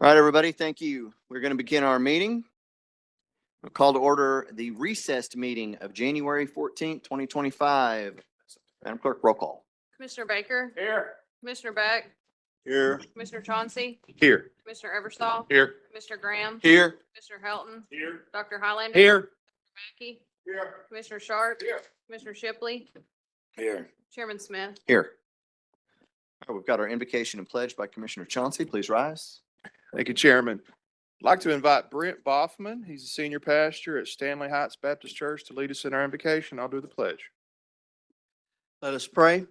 All right, everybody, thank you. We're going to begin our meeting. We'll call to order the recessed meeting of January 14th, 2025. Madam Clerk, roll call. Commissioner Baker, Here. Commissioner Beck, Here. Commissioner Chauncey, Here. Commissioner Eversol, Here. Commissioner Graham, Here. Commissioner Helton, Here. Dr. Highlander. Here. Mackey, Here. Commissioner Sharp, Here. Commissioner Shipley, Here. Chairman Smith. Here. All right, we've got our invocation and pledge by Commissioner Chauncey. Please rise. Thank you, Chairman. I'd like to invite Brent Boffman. He's a senior pastor at Stanley Heights Baptist Church to lead us in our invocation. I'll do the pledge. Let us pray.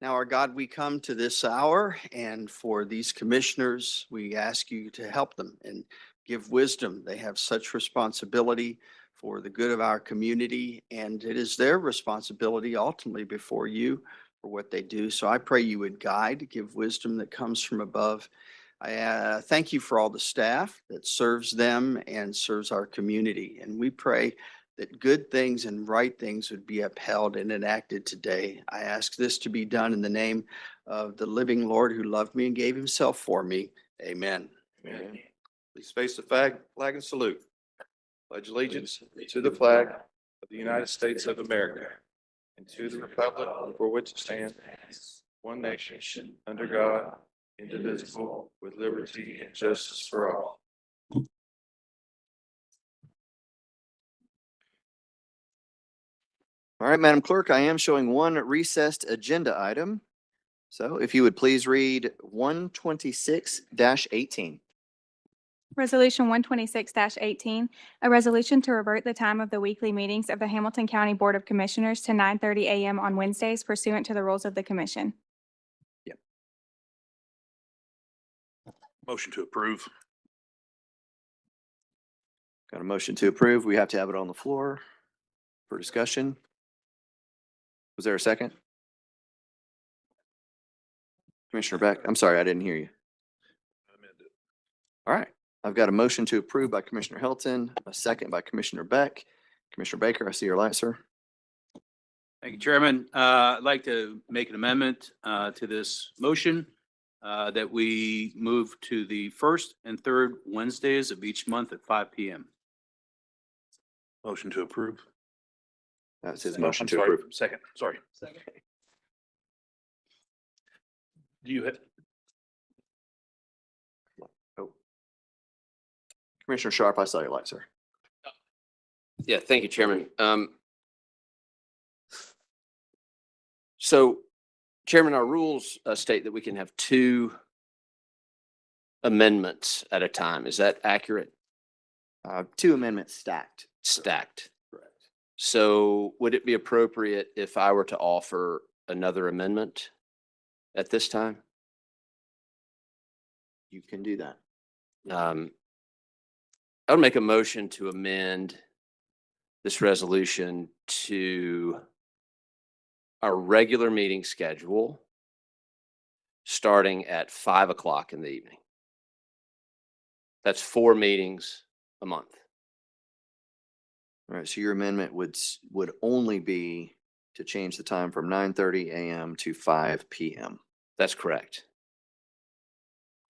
Now, our God, we come to this hour, and for these commissioners, we ask you to help them and give wisdom. They have such responsibility for the good of our community, and it is their responsibility ultimately before you for what they do. So I pray you would guide, give wisdom that comes from above. I thank you for all the staff that serves them and serves our community, and we pray that good things and right things would be upheld and enacted today. I ask this to be done in the name of the living Lord who loved me and gave himself for me. Amen. Amen. Please face the flag and salute. Pledge allegiance to the flag of the United States of America and to the republic for which it stands, one nation, under God, indivisible, with liberty and justice for all. All right, Madam Clerk, I am showing one recessed agenda item. So if you would please read 126-18. Resolution 126-18, a resolution to revert the time of the weekly meetings of the Hamilton County Board of Commissioners to 9:30 a.m. on Wednesdays pursuant to the rules of the commission. Motion to approve. Got a motion to approve. We have to have it on the floor for discussion. Was there a second? Commissioner Beck, I'm sorry, I didn't hear you. All right, I've got a motion to approve by Commissioner Hilton, a second by Commissioner Beck. Commissioner Baker, I see your light, sir. Thank you, Chairman. I'd like to make an amendment to this motion that we move to the first and third Wednesdays of each month at 5 p.m. Motion to approve. That's his Oh, motion I'm to sorry, approve. Second, sorry. Do you have? Commissioner Sharp, I saw your light, sir. Yeah, thank you, Chairman. So, Chairman, our rules state that we can have 2 amendments at a time. Is that accurate? 2 amendments stacked. Stacked. Correct. So would it be appropriate if I were to offer another amendment at this time? You can do that. I would make a motion to amend this resolution to our regular meeting schedule starting at 5 o'clock in the evening. That's 4 meetings a month. All right, so your amendment would only be to change the time from 9:30 a.m. to 5 p.m. That's correct.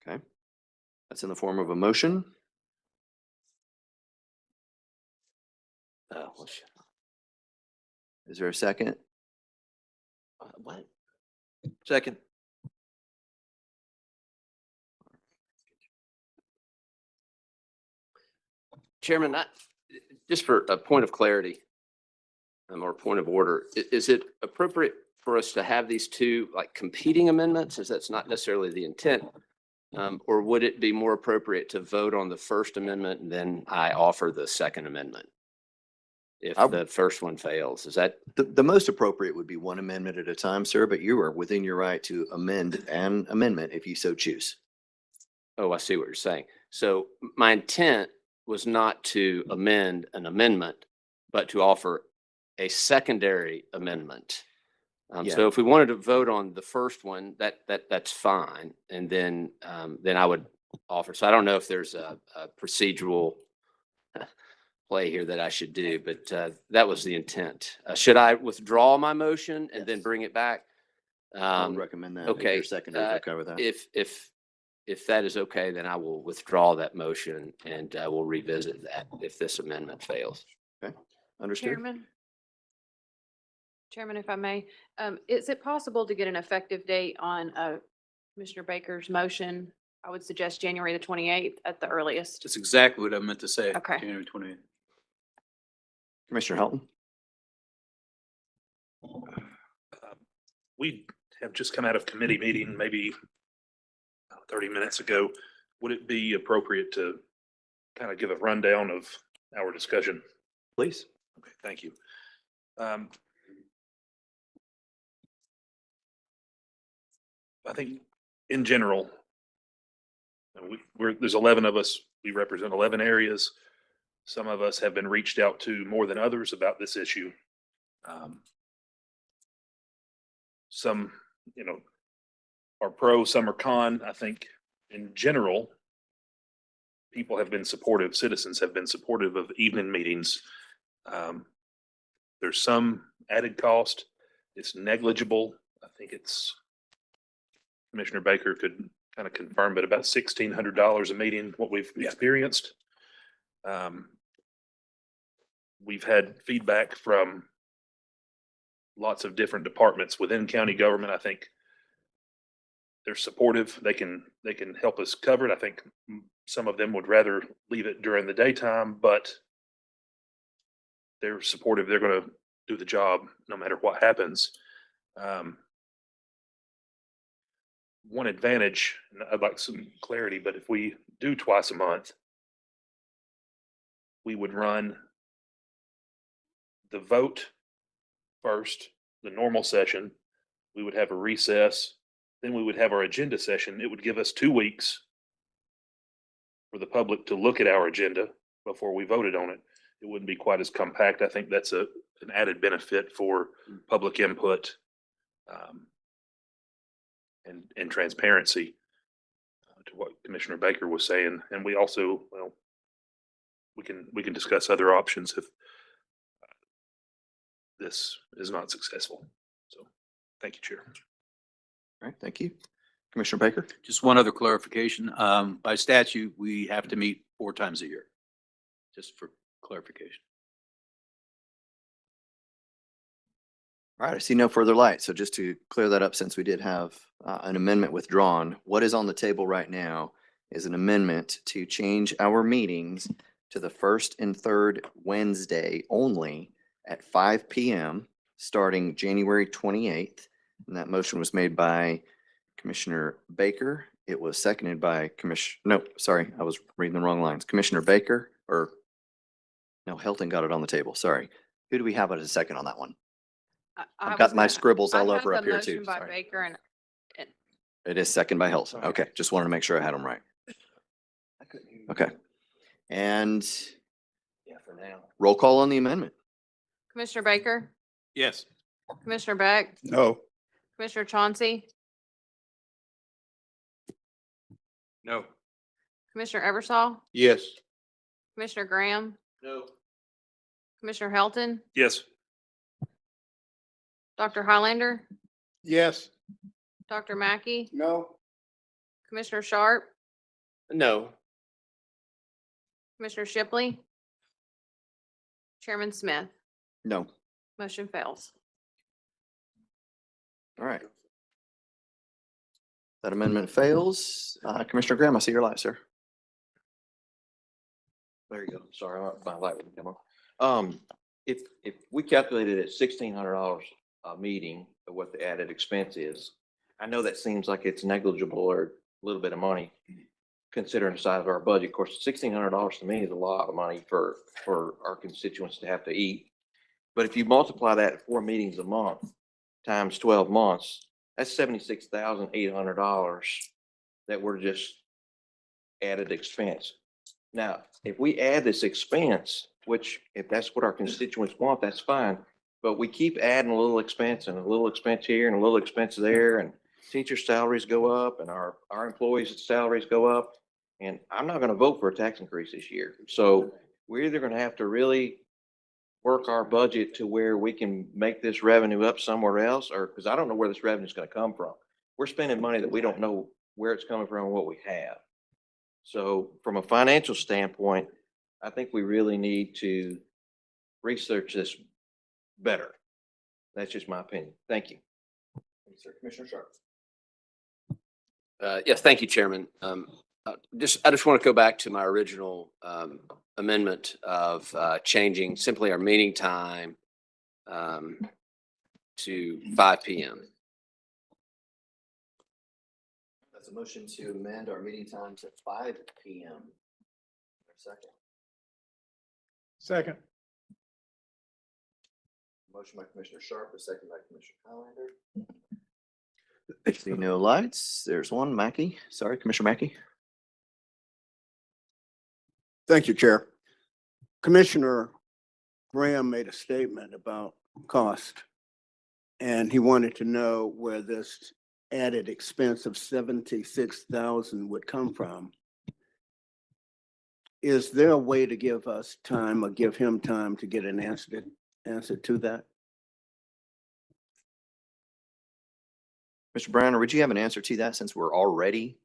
Okay. That's in the form of a motion. Is there a second? What? Second. Chairman, just for a point of clarity or point of order, is it appropriate for us to have these 2 like competing amendments, as that's not necessarily the intent? Or would it be more appropriate to vote on the first amendment and then I offer the second amendment? If I- the first one fails, is that, The most appropriate would be 1 amendment at a time, sir, but you are within your right to amend an amendment if you so choose. oh, I see what you're saying. So my intent was not to amend an amendment, but to offer a secondary amendment. Yeah. So if we wanted to vote on the first one, that's fine. And then I would offer, so I don't know if there's a procedural play here that I should do, but that was the intent. Should I withdraw my motion and then Yes. bring it back? I would recommend that. if okay, Your secondary is okay with that. If that is okay, then I will withdraw that motion and we'll revisit that if this amendment fails. Understood? Chairman, if I may, is it possible to get an effective date on Commissioner Baker's motion? I would suggest January the 28th at the earliest. That's exactly what I meant to say. Okay. January 28th. Commissioner Helton? We have just come out of committee meeting, maybe 30 minutes ago. Would it be appropriate to kind of give a rundown of our discussion? Please. Okay, thank you. I think in general, there's 11 of us. We represent 11 areas. Some of us have been reached out to more than others about this issue. Some, are pro, some are con. I think in general, people have been supportive, citizens have been supportive of evening meetings. There's some added cost. It's negligible. I think Commissioner Baker could kind of confirm, but about $1,600 a meeting, what we've experienced. We've had feedback from lots of different departments within county government. I think they're supportive. They can help us cover it. I think some of them would rather leave it during the daytime, but they're supportive. They're going to do the job no matter what happens. One advantage, and I'd like some clarity, but if we do twice a month, we would run the vote first, the normal session. We would have a recess. Then we would have our agenda session. It would give us 2 weeks for the public to look at our agenda before we voted on it. It wouldn't be quite as compact. I think that's an added benefit for public input and transparency to to what Commissioner Baker was saying, and we also, well, we can discuss other options if this is not successful. So, thank you, Chair. All right, thank you. Commissioner Baker? Just one other clarification. By statute, we have to meet 4 times a year. Just for clarification. All right, I see no further light. So just to clear that up, since we did have an amendment withdrawn, what is on the table right now is an amendment to change our meetings to the first and third Wednesday only at 5 PM, starting January 28th. And that motion was made by Commissioner Baker. It was seconded by no, sorry, I was reading the wrong lines. Commissioner Baker, or no, Hilton got it on the table. Sorry. Who do we have as a second on that one? I I've got was my gonna- scribbles I all have over a up here motion too. by Sorry. Baker and It is second by Hilton. Okay, just wanted to make sure I had them right. Okay. And Yeah, for now. roll call on the amendment. Commissioner Baker, Yes. Commissioner Beck, No. Commissioner Chauncey, No. Commissioner Eversol, Yes. Commissioner Graham, No. Commissioner Helton, Yes. Dr. Highlander, Yes. Dr. Mackey, No. Commissioner Sharp, No. Commissioner Shipley, Chairman Smith. No. Motion fails. All right. That amendment fails. Commissioner Graham, I see your light, sir. There you go. Sorry, my light wouldn't come on. If we calculated at $1,600 a meeting of what the added expense is, I know that seems like it's negligible or a little bit of money considering the size of our budget. Of course, $1,600 to me is a lot of money for our constituents to have to eat. But if you multiply that at 4 meetings a month times 12 months, that's $76,800 that we're just added expense. Now, if we add this expense, which if that's what our constituents want, that's fine. But we keep adding a little expense and a little expense here and a little expense there, and teacher salaries go up and our employees' salaries go up. And I'm not going to vote for a tax increase this year. So we're either going to have to really work our budget to where we can make this revenue up somewhere else, or because I don't know where this revenue is going to come from. We're spending money that we don't know where it's coming from and what we have. So from a financial standpoint, I think we really need to research this better. That's just my opinion. Thank you. Commissioner Sharp. Yes, thank you, Chairman. I just want to go back to my original amendment of changing simply our meeting time to 5 PM. That's a motion to amend our meeting time to 5 PM. Second. Second. Motion by Commissioner Sharp, a second by Commissioner Highlander. See no lights. There's one. Mackey. Sorry, Commissioner Mackey. Thank you, Chair. Commissioner Graham made a statement about cost. And he wanted to know where this added expense of 76,000 would come from. Is there a way to give us time or give him time to get an answer to that? Mr. Brown, would you have an answer to that since we're already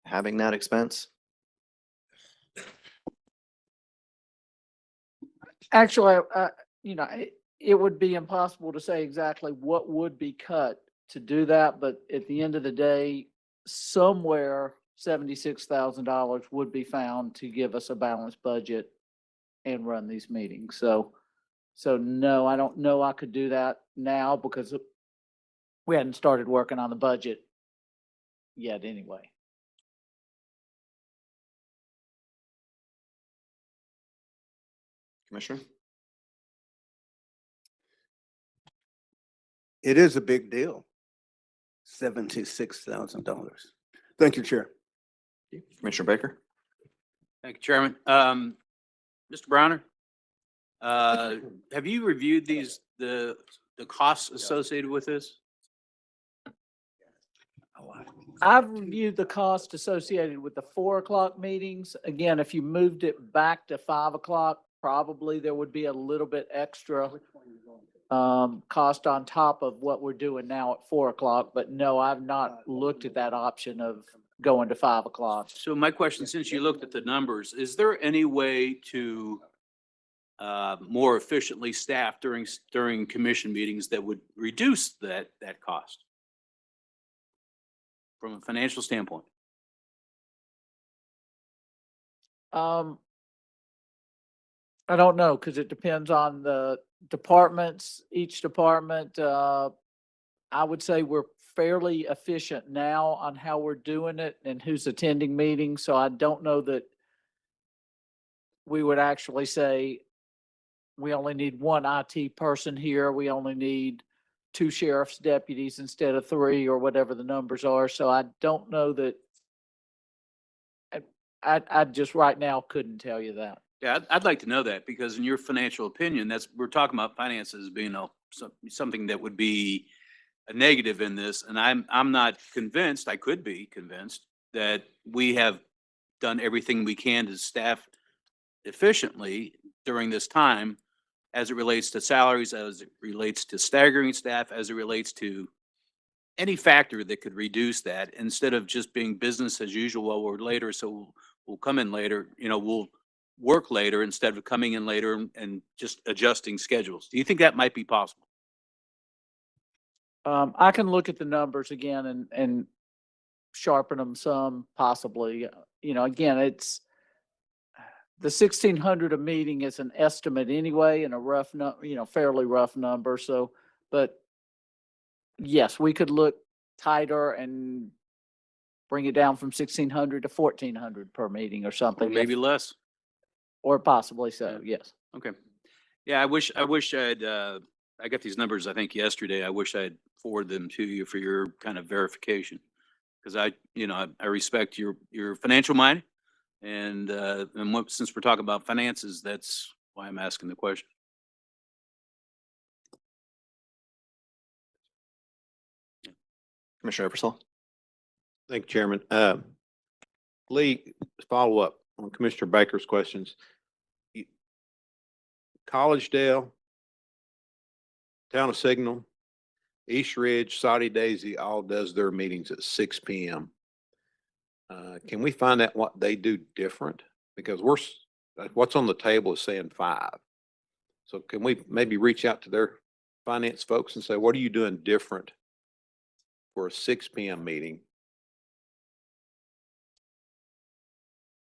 having that expense? Actually, it would be impossible to say exactly what would be cut to do that, but at the end of the day, somewhere $76,000 would be found to give us a balanced budget and run these meetings. So no, I don't know I could do that now because we hadn't started working on the budget yet anyway. Commissioner? It is a big deal. $76,000. Thank you, Chair. Commissioner Baker? Thank you, Chairman. Mr. Browner, have you reviewed the costs associated with this? I've reviewed the cost associated with the 4 o'clock meetings. Again, if you moved it back to 5 o'clock, probably there would be a little bit extra cost on top of what we're doing now at 4 o'clock. But no, I've not looked at that option of going to 5 o'clock. So my question, since you looked at the numbers, is there any way to more efficiently staff during commission meetings that would reduce that cost from a financial standpoint? I don't know, because it depends on the departments, each department. I would say we're fairly efficient now on how we're doing it and who's attending meetings, so I don't know that we would actually say we only need one IT person here, we only need 2 sheriff's deputies instead of 3, or whatever the numbers are. So I don't know that. I just right now couldn't tell you that. Yeah, I'd like to know that, because in your financial opinion, we're talking about finances being something that would be a negative in this. And I'm not convinced, I could be convinced, that we have done everything we can to staff efficiently during this time, as it relates to salaries, as it relates to staggering staff, as it relates to any factor that could reduce that, instead of just being business as usual. Well, we're later, so we'll come in later, we'll work later instead of coming in later and just adjusting schedules. Do you think that might be possible? I can look at the numbers again and sharpen them some, possibly. Again, it's the 1,600 a meeting is an estimate anyway, and a rough fairly rough number. So, but yes, we could look tighter and bring it down from 1,600 to 1,400 per meeting or Or something. maybe less? Or possibly so, yes. Okay. Yeah, I wish I'd, I got these numbers, I think yesterday. I wish I'd forwarded them to you for your kind of verification. Cause I respect your financial mind, and since we're talking about finances, that's why I'm asking the question. Commissioner Eversole. Thank you, Chairman. Lee, follow up on Commissioner Baker's questions. Collegedale, Town of Signal, East Ridge, Saudi Daisy all does their meetings at 6 PM. Can we find out what they do different? Because what's on the table is saying 5. So can we maybe reach out to their finance folks and say, what are you doing different for a 6 PM meeting?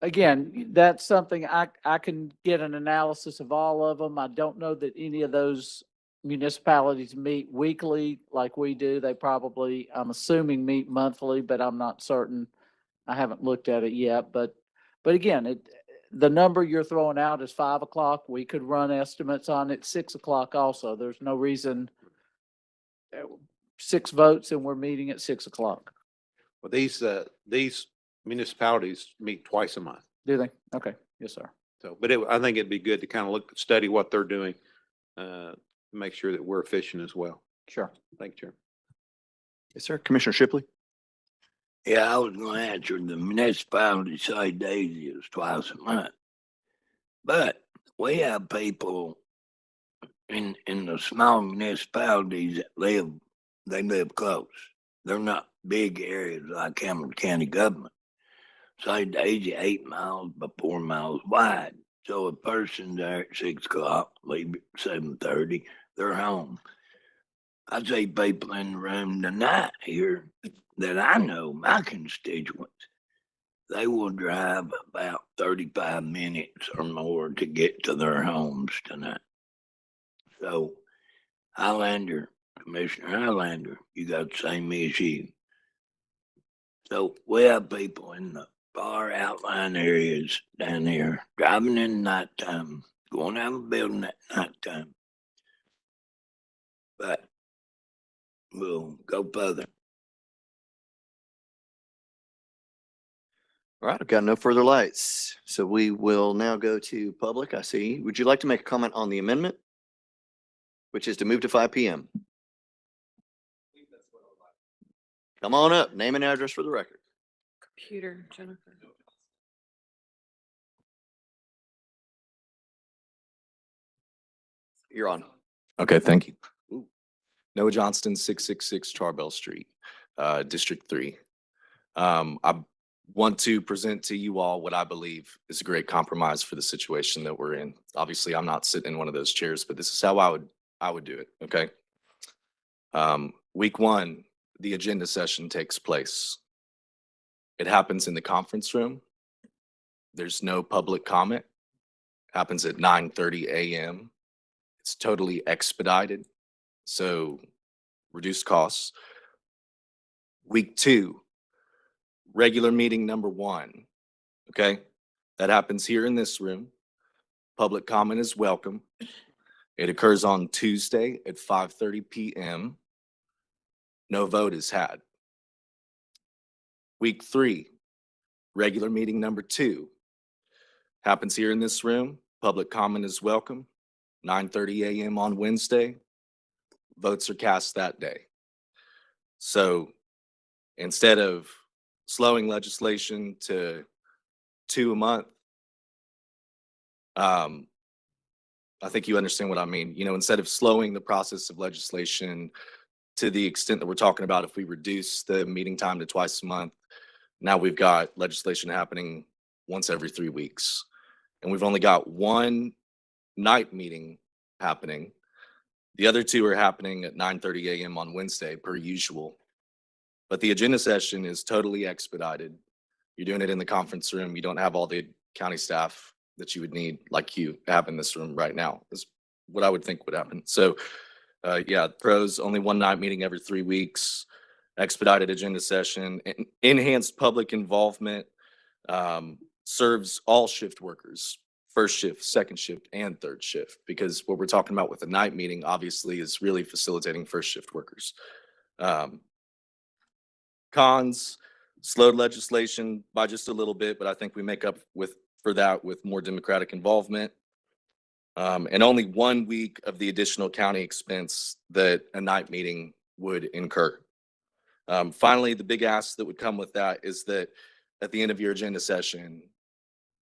Again, that's something I can get an analysis of all of them. I don't know that any of those municipalities meet weekly like we do. They probably, I'm assuming, meet monthly, but I'm not certain. I haven't looked at it yet, but again, the number you're throwing out is 5 o'clock. We could run estimates on it 6 o'clock also. There's no reason. 6 votes and we're meeting at 6 o'clock. Well, these municipalities meet twice a month. Do they? Okay. Yes, sir. So, but I think it'd be good to kind of study what they're doing, to make sure that we're efficient as well. Sure. Thank you, Chair. Yes, sir. Commissioner Shipley. Yeah, I was gonna answer. The municipality say Daisy is twice a month. But we have people in the small municipalities that they live close. They're not big areas like Hamilton County government. Say Daisy 8 miles by 4 miles wide. So a person there at 6 o'clock, leave at 7:30, they're home. I see people in the room tonight here that I know, my constituents, they will drive about 35 minutes or more to get to their homes tonight. So Commissioner Highlander, you got the same issue. So we have people in the far outlying areas down here driving in the nighttime, going out of the building at nighttime. But we'll go further. All right, I've got no further lights. So we will now go to public. I see. Would you like to make a comment on the amendment, which is to move to 5 PM? Come on up, name and address for the record. Computer, Jennifer. You're on. Okay, thank you. Noah Johnston, 666 Charbel Street, District 3. I want to present to you all what I believe is a great compromise for the situation that we're in. Obviously, I'm not sitting in one of those chairs, but this is how I would do it, okay? Week 1, the agenda session takes place. It happens in the conference room. There's no public comment. Happens at 9:30 a.m. It's totally expedited, so reduced costs. Week 2, regular meeting number 1, okay? That happens here in this room. Public comment is welcome. It occurs on Tuesday at 5:30 p.m. No vote is had. Week 3, regular meeting number 2, happens here in this room. Public comment is welcome. 9:30 a.m. on Wednesday. Votes are cast that day. So instead of slowing legislation to 2 a month, I think you understand what I mean. You know, instead of slowing the process of legislation to the extent that we're talking about, if we reduce the meeting time to twice a month, now we've got legislation happening once every 3 weeks. And we've only got 1 night meeting happening. The other 2 are happening at 9:30 a.m. on Wednesday per usual. But the agenda session is totally expedited. You're doing it in the conference room. You don't have all the county staff that you would need, like you have in this room right now, is what I would think would happen. So yeah, pros, only 1 night meeting every 3 weeks, expedited agenda session, enhanced public involvement, serves all shift workers, first shift, second shift, and third shift, because what we're talking about with the night meeting obviously is really facilitating first shift workers. Cons, slowed legislation by just a little bit, but I think we make up for that with more democratic involvement. And only 1 week of the additional county expense that a night meeting would incur. Finally, the big ask that would come with that is that at the end of your agenda session,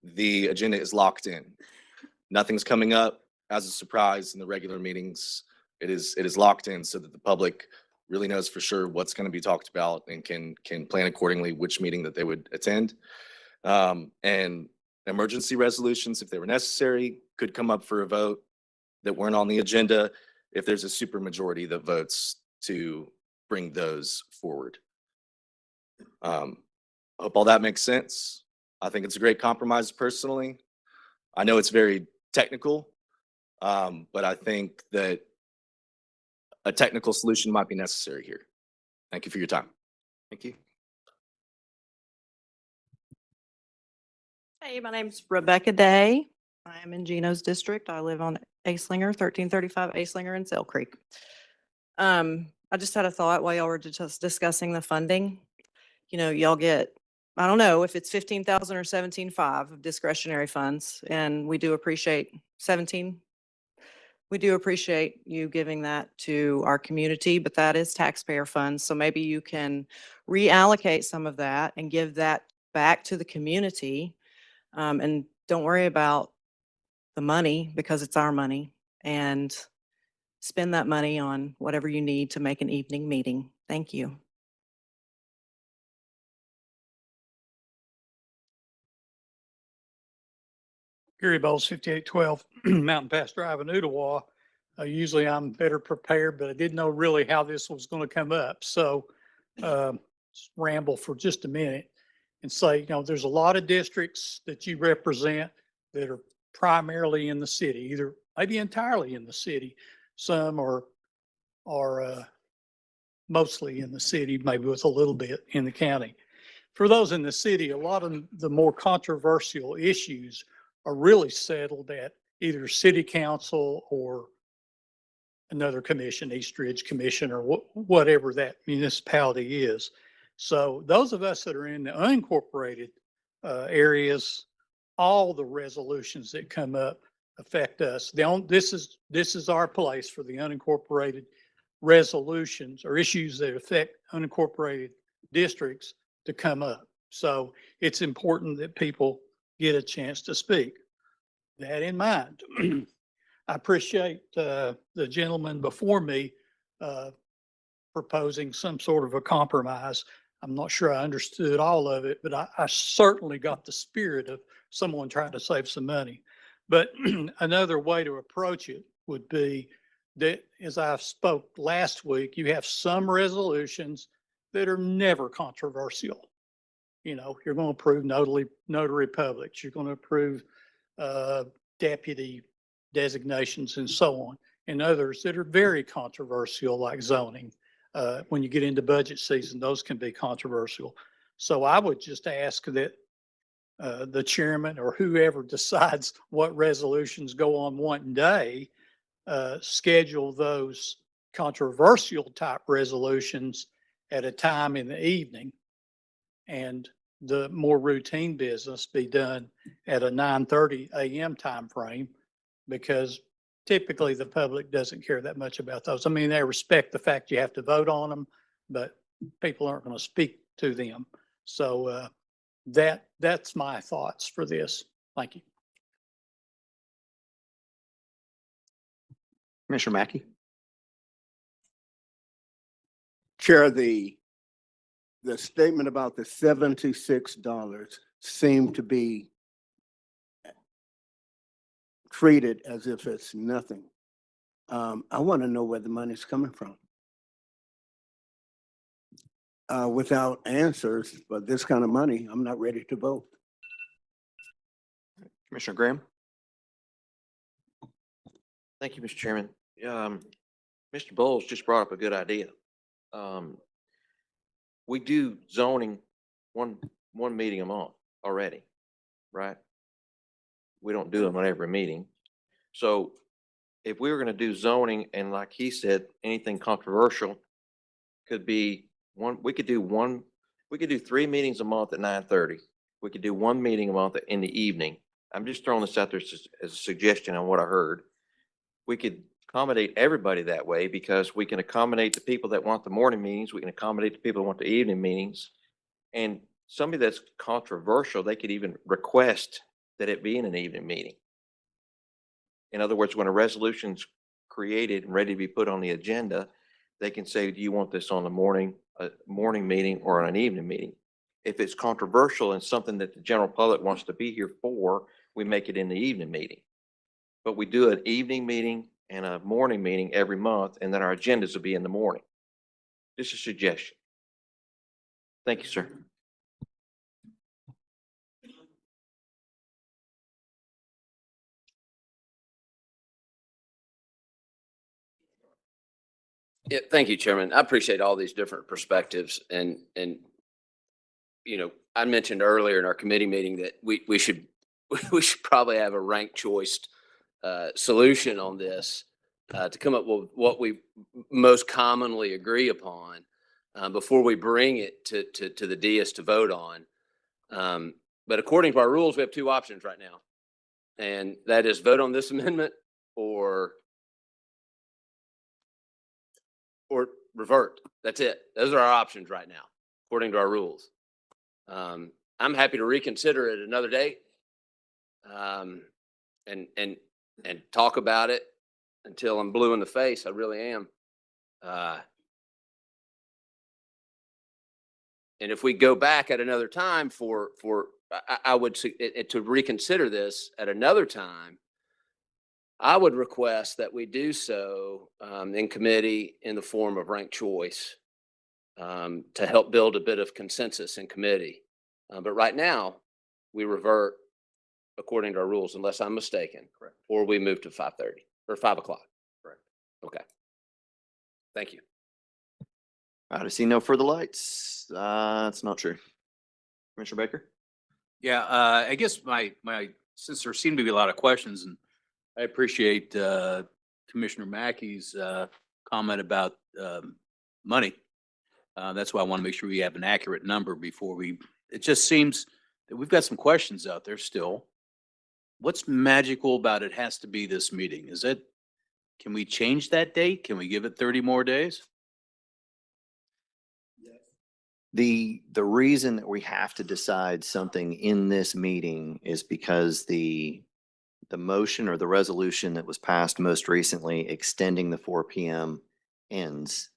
the agenda is locked in. Nothing's coming up as a surprise in the regular meetings. It is locked in so that the public really knows for sure what's going to be talked about and can plan accordingly which meeting that they would attend. And emergency resolutions, if they were necessary, could come up for a vote that weren't on the agenda if there's a supermajority that votes to bring those forward. I hope all that makes sense. I think it's a great compromise personally. I know it's very technical, but I think that a technical solution might be necessary here. Thank you for your time. Thank you. Hey, my name's Rebecca Day. I am in Gino's district. I live on Acelinger, 1335 Acelinger in Sail Creek. I just had a thought while y'all were just discussing the funding. You know, y'all get, I don't know if it's 15,000 or 17.5 of discretionary funds, and we do appreciate 17. We do appreciate you giving that to our community, but that is taxpayer funds. So maybe you can reallocate some of that and give that back to the community. And don't worry about the money because it's our money, and spend that money on whatever you need to make an evening meeting. Thank you. Gary Bowles, 5812 Mountain Pass Drive in Ottawa. Usually I'm better prepared, but I didn't know really how this was going to come up. So just ramble for just a minute and say, you know, there's a lot of districts that you represent that are primarily in the city, either maybe entirely in the city. Some are mostly in the city, maybe with a little bit in the county. For those in the city, a lot of the more controversial issues are really settled at either city council or another commission, East Ridge Commission, or whatever that municipality is. So those of us that are in the unincorporated areas, all the resolutions that come up affect us. This is our place for the unincorporated resolutions or issues that affect unincorporated districts to come up. So it's important that people get a chance to speak. That in mind, I appreciate the gentleman before me proposing some sort of a compromise. I'm not sure I understood all of it, but I certainly got the spirit of someone trying to save some money. But another way to approach it would be that, as I spoke last week, you have some resolutions that are never controversial. You know, you're going to approve notary publics, you're going to approve deputy designations and so on, and others that are very controversial, like zoning. When you get into budget season, those can be controversial. So I would just ask that the chairman or whoever decides what resolutions go on one day, schedule those controversial type resolutions at a time in the evening, and the more routine business be done at a 9:30 a.m. time frame, because typically the public doesn't care that much about those. I mean, they respect the fact you have to vote on them, but people aren't going to speak to them. So that's my thoughts for this. Thank you. Commissioner Mackey? Chair, the statement about the $76 seemed to be treated as if it's nothing. I want to know where the money's coming from. Without answers, but this kind of money, I'm not ready to vote. Commissioner Graham? Thank you, Mr. Chairman. Mr. Bowles just brought up a good idea. We do zoning one meeting a month already, right? We don't do them on every meeting. So if we were going to do zoning, and like he said, anything controversial could be we could do 3 meetings a month at 9:30. We could do 1 meeting a month in the evening. I'm just throwing this out there as a suggestion on what I heard. We could accommodate everybody that way, because we can accommodate the people that want the morning meetings. We can accommodate the people that want the evening meetings. And somebody that's controversial, they could even request that it be in an evening meeting. In other words, when a resolution's created and ready to be put on the agenda, they can say, do you want this on the morning meeting or on an evening meeting? If it's controversial and something that the general public wants to be here for, we make it in the evening meeting. But we do an evening meeting and a morning meeting every month, and then our agendas will be in the morning. Just a suggestion. Thank you, sir. Yeah, thank you, Chairman. I appreciate all these different perspectives, and you know, I mentioned earlier in our committee meeting that we should probably have a ranked choice solution on this to come up with what we most commonly agree upon before we bring it to the dais to vote on. But according to our rules, we have 2 options right now, and that is vote on this amendment or revert. That's it. Those are our options right now, according to our rules. I'm happy to reconsider it another day, and talk about it until I'm blue in the face. I really am. And if we go back at another time I would to reconsider this at another time, I would request that we do so in committee in the form of ranked choice to help build a bit of consensus in committee. But right now, we revert according to our rules, unless I'm mistaken. Correct. Or we move to 5:30 or 5 o'clock. Correct. Okay. Thank you. All right, I see no further lights. That's not true. Commissioner Baker? Yeah, I guess since there seem to be a lot of questions, and I appreciate Commissioner Mackey's comment about money. That's why I want to make sure we have an accurate number before it just seems that we've got some questions out there still. What's magical about it has to be this meeting? Can we change that date? Can we give it 30 more days? The reason that we have to decide something in this meeting is because the motion or the resolution that was passed most recently extending the 4 PM ends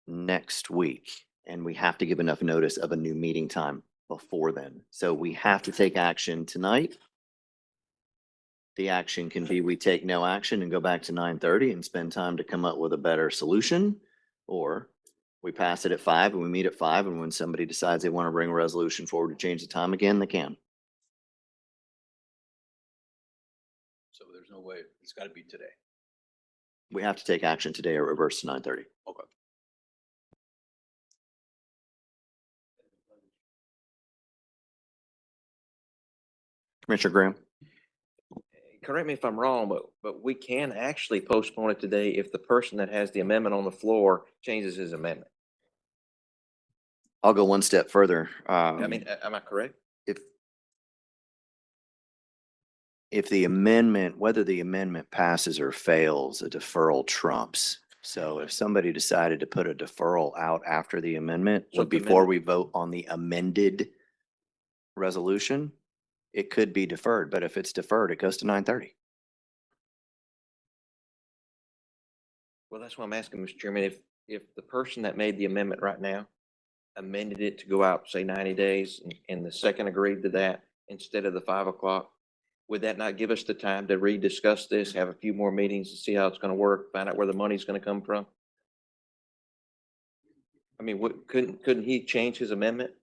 next week. And we have to give enough notice of a new meeting time before then. So we have to take action tonight. The action can be we take no action and go back to 9:30 and spend time to come up with a better solution. Or we pass it at 5 and we meet at 5, and when somebody decides they want to bring a resolution forward to change the time again, they can. So there's no way, it's got to be today. We have to take action today or reverse to 9:30. Okay. Commissioner Graham? Correct me if I'm wrong, but we can actually postpone it today if the person that has the amendment on the floor changes his amendment. I'll go one step further. I mean, am I correct? If the amendment, whether the amendment passes or fails, a deferral trumps. So if somebody decided to put a deferral out after the amendment, So but the before we vote on the amended resolution, it could be deferred, but if it's deferred, it goes to 9:30. Well, that's why I'm asking, Mr. Chairman, if the person that made the amendment right now amended it to go out, say 90 days, and the second agreed to that instead of the 5 o'clock, would that not give us the time to rediscuss this, have a few more meetings to see how it's gonna work, find out where the money's gonna come from? I mean, couldn't he change his amendment?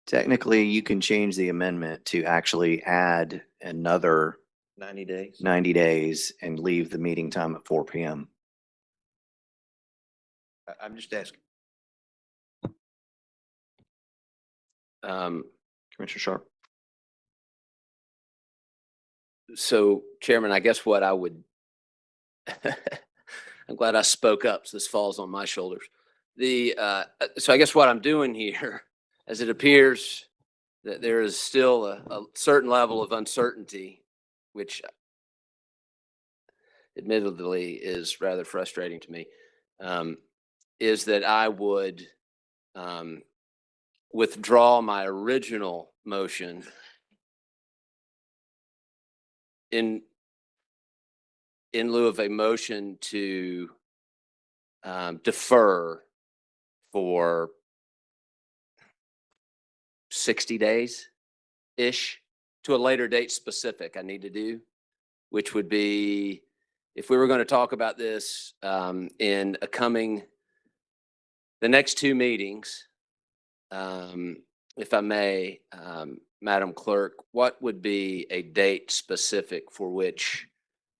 Technically, you can change the amendment to actually add another 90 days? 90 days and leave the meeting time at 4 PM. I'm just asking. Commissioner Sharp? So Chairman, I guess what I would, I'm glad I spoke up, so this falls on my shoulders. So I guess what I'm doing here, as it appears that there is still a certain level of uncertainty, which admittedly is rather frustrating to me, is that I would withdraw my original motion in lieu of a motion to defer for 60 days-ish to a later date specific I need to do, which would be, if we were going to talk about this in the next 2 meetings, if I may, Madam Clerk, what would be a date specific for which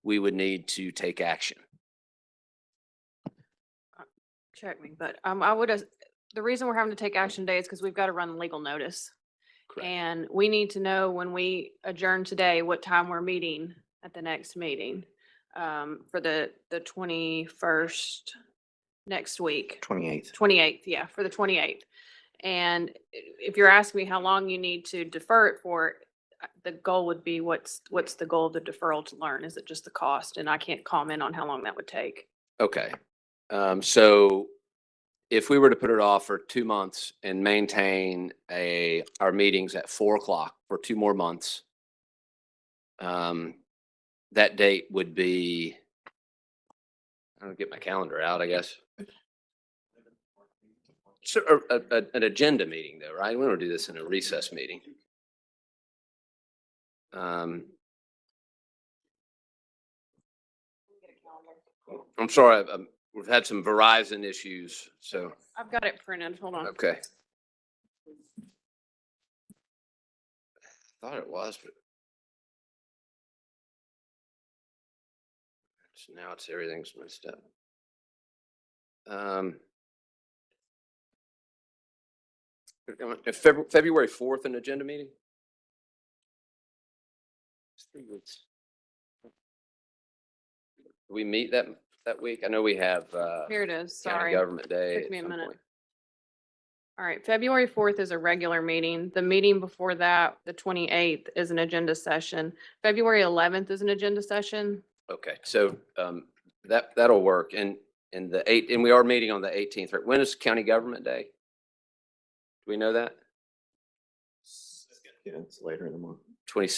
we would need to take action? Check me, but I would, the reason we're having to take action today is because we've got to run legal notice. Correct. And we need to know when we adjourn today, what time we're meeting at the next meeting for the 21st next week. 28th. 28th, yeah, for the 28th. And if you're asking me how long you need to defer it for, the goal would be, what's the goal of the deferral to learn? Is it just the cost? And I can't comment on how long that would take. Okay. So if we were to put it off for 2 months and maintain our meetings at 4 o'clock for 2 more months, that date would be, I don't get my calendar out, I guess. So, an agenda meeting though, right? We don't do this in a recess meeting. I'm sorry, we've had some Verizon issues, so, I've got it printed. Hold on. okay. I thought it was, but now it's everything's messed up. February 4th, an agenda meeting? It's 3 weeks. We meet that week? I know we have Here it is. County Sorry. Government Day. Took me a at some minute. point. All right, February 4th is a regular meeting. The meeting before that, the 28th, is an agenda session. February 11th is an agenda session. Okay, so that'll work. And we are meeting on the 18th, right? When is County Government Day? Do we know that? Yeah, it's later in the month. 20.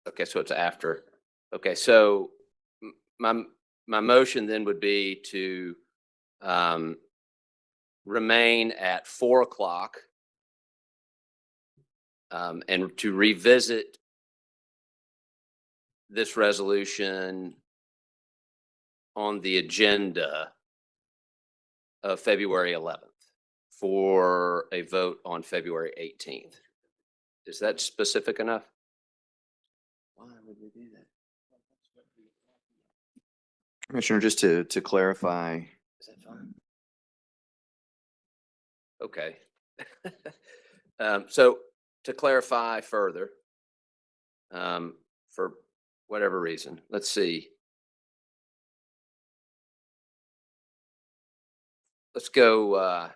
Okay, so it's after. Okay, so my motion then would be to remain at 4 o'clock and to revisit this resolution on the agenda of February 11th for a vote on February 18th. Is that specific enough? Why would we do that? Commissioner, just to clarify. Is that fine? Okay. So to clarify further, for whatever reason, let's see. Let's go,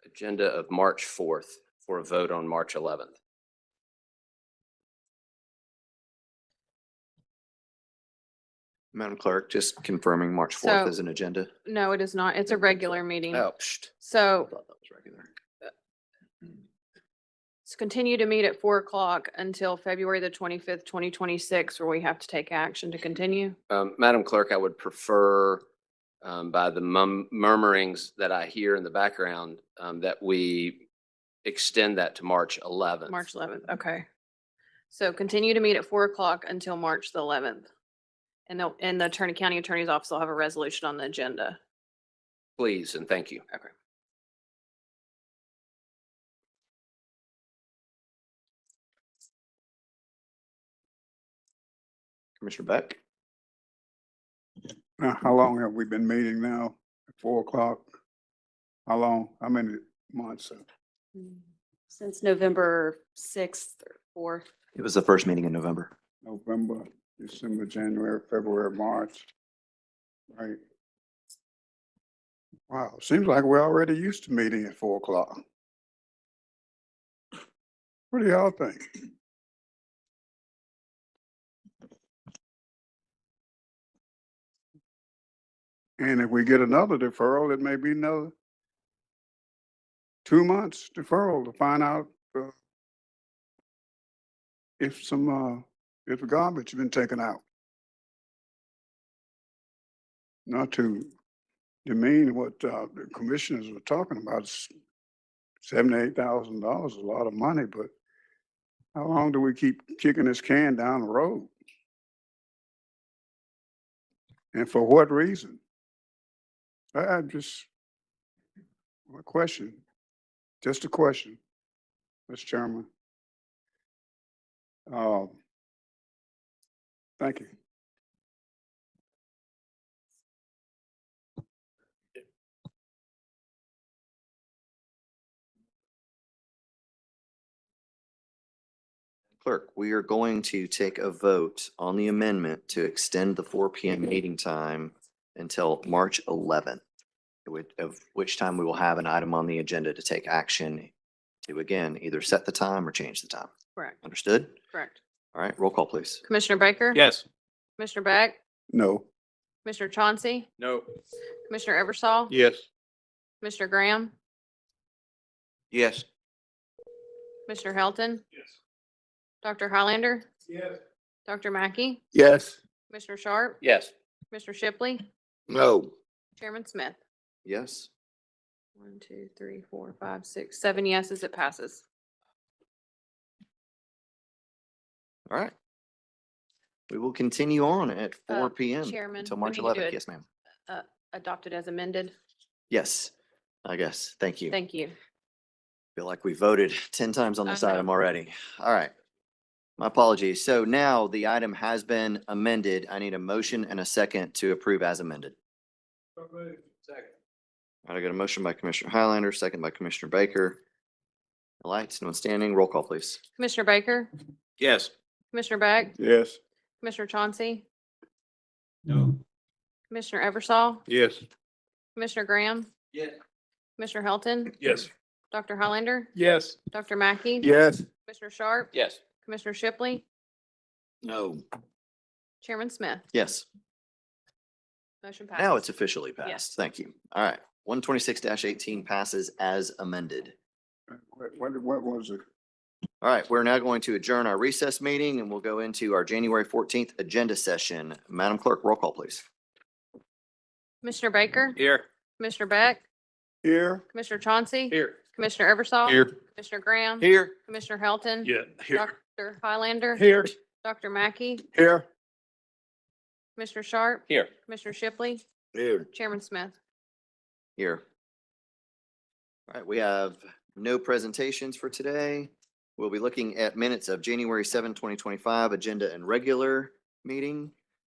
agenda of March 4th for a vote on March 11th. Madam Clerk, just confirming March 4th So- as an agenda. No, it is not. It's a regular meeting. Oh, psht. So Thought that was regular. let's continue to meet at 4 o'clock until February the 25th, 2026, where we have to take action to continue. Madam Clerk, I would prefer, by the murmurings that I hear in the background, that we extend that to March 11th. March 11th, okay. So continue to meet at 4 o'clock until March the 11th. And the county attorney's office will have a resolution on the agenda. Please, and thank you. Okay. Commissioner Beck? Now, how long have we been meeting now? At 4 o'clock? How long? How many months? Since November 6th or 4th. It was the first meeting in November. November, December, January, February, March. Right. Wow, seems like we're already used to meeting at 4 o'clock. What do y'all think? And if we get another deferral, it may be another 2 months deferral to find out if the garbage has been taken out. Not to demean what the commissioners were talking about, $78,000 is a lot of money, but how long do we keep kicking this can down the road? And for what reason? I just, a question, just a question, Mr. Chairman. Thank you. Clerk, we are going to take a vote on the amendment to extend the 4 PM meeting time until March 11th, of which time we will have an item on the agenda to take action to, again, either set the time or change the time. Correct, Understood? correct. All right, roll call, please. Commissioner Baker? Yes. Commissioner Beck? No. Commissioner Chauncey? No. Commissioner Eversol? Yes. Commissioner Graham? Yes. Commissioner Helton? Yes. Dr. Highlander? Yes. Dr. Mackey? Yes. Commissioner Sharp? Yes. Commissioner Shipley? No. Chairman Smith? Yes. 1, 2, 3, 4, 5, 6, 7 yeses, it passes. All right. We will continue on at 4 PM Chairman, until we March need to do 11th. it. Yes, ma'am. Adopted as amended. Yes, I guess. Thank you. Thank you. Feel like we voted 10 times on I this know. item already. All right. My apologies. So now the item has been amended. I need a motion and a second to approve as amended. Second. All right, I got a motion by Commissioner Highlander, second by Commissioner Baker. The lights, no one standing. Roll call, please. Commissioner Baker? Yes. Commissioner Beck? Yes. Commissioner Chauncey? No. Commissioner Eversol? Yes. Commissioner Graham? Yes. Commissioner Helton? Yes. Dr. Highlander? Yes. Dr. Mackey? Yes. Commissioner Sharp? Yes. Commissioner Shipley? No. Chairman Smith? Yes. Motion passes. Now it's officially Yes. passed. Thank you. All right. 126-18 passes as amended. What was it? All right, we're now going to adjourn our recess meeting and we'll go into our January 14th agenda session. Madam Clerk, roll call, please. Commissioner Baker, Here. Commissioner Beck, Here? Commissioner Chauncey. Here. Commissioner Eversol. Here. Commissioner Graham. Here. Commissioner Helton. Yeah, here. Dr. Highlander. Here. Dr. Mackey, Here. Commissioner Sharp. Here. Commissioner Shipley, Here. Chairman Smith. Here. All right, we have no presentations for today. We'll be looking at minutes of January 7, 2025, agenda and regular meeting.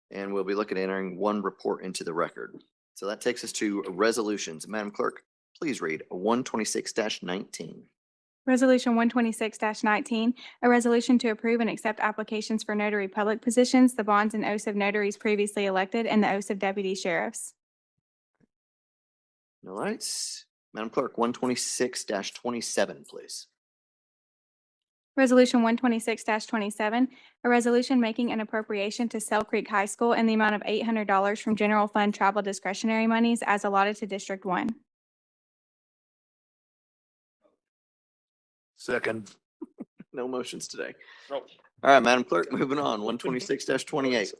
And we'll be looking at entering one report into the record. So that takes us to resolutions. Madam Clerk, please read 126-19. Resolution 126-19, a resolution to approve and accept applications for notary public positions, the bonds and oaths of notaries previously elected, and the oaths of deputy sheriffs. All right, Madam Clerk, 126-27, please. Resolution 126-27, a resolution making an appropriation to Sell Creek High School in the amount of $800 from general fund travel discretionary monies as allotted to District 1. Second. No motions today. Oh. All right, Madam Clerk, moving on, 126-28.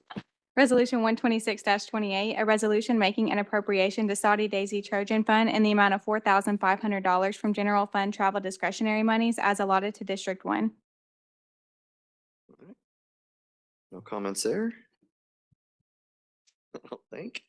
Resolution 126-28, a resolution making an appropriation to Saudi Daisy Trojan Fund in the amount of $4,500 from general fund travel discretionary monies as allotted to District 1. No comments there? I don't think.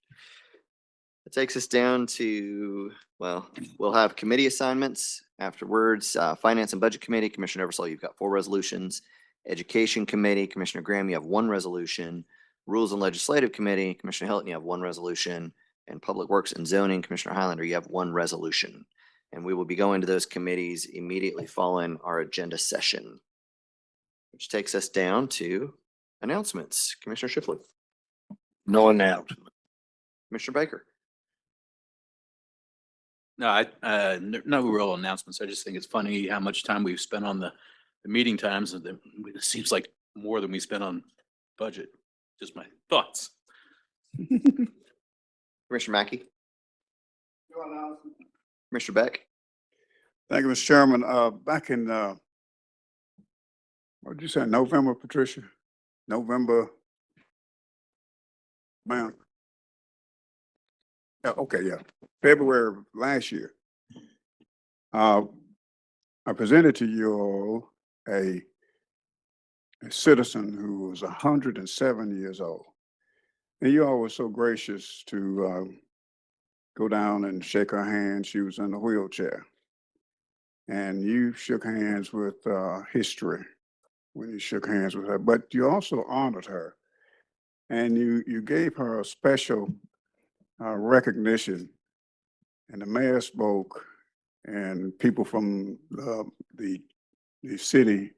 It takes us down to, well, we'll have committee assignments afterwards. Finance and Budget Committee, Commissioner Eversole, you've got 4 resolutions. Education Committee, Commissioner Graham, you have 1 resolution. Rules and Legislative Committee, Commissioner Hilton, you have 1 resolution. And Public Works and Zoning, Commissioner Highlander, you have 1 resolution. And we will be going to those committees immediately following our agenda session. Which takes us down to announcements. Commissioner Shipley, No announcement. Commissioner Baker. No, no real announcements. I just think it's funny how much time we've spent on the meeting times, and it seems like more than we spent on budget. Just my thoughts. Commissioner Mackey. Commissioner Beck. Thank you, Mr. Chairman. Back in, what did you say, November, Patricia? November? Ma'am? Yeah, okay, yeah. February of last year. I presented to you all a citizen who was 107 years old. And you all were so gracious to go down and shake her hand. She was in a wheelchair. And you shook hands with history when you shook hands with her, but you also honored her. And you gave her a special recognition. And the mayor spoke, and people from the city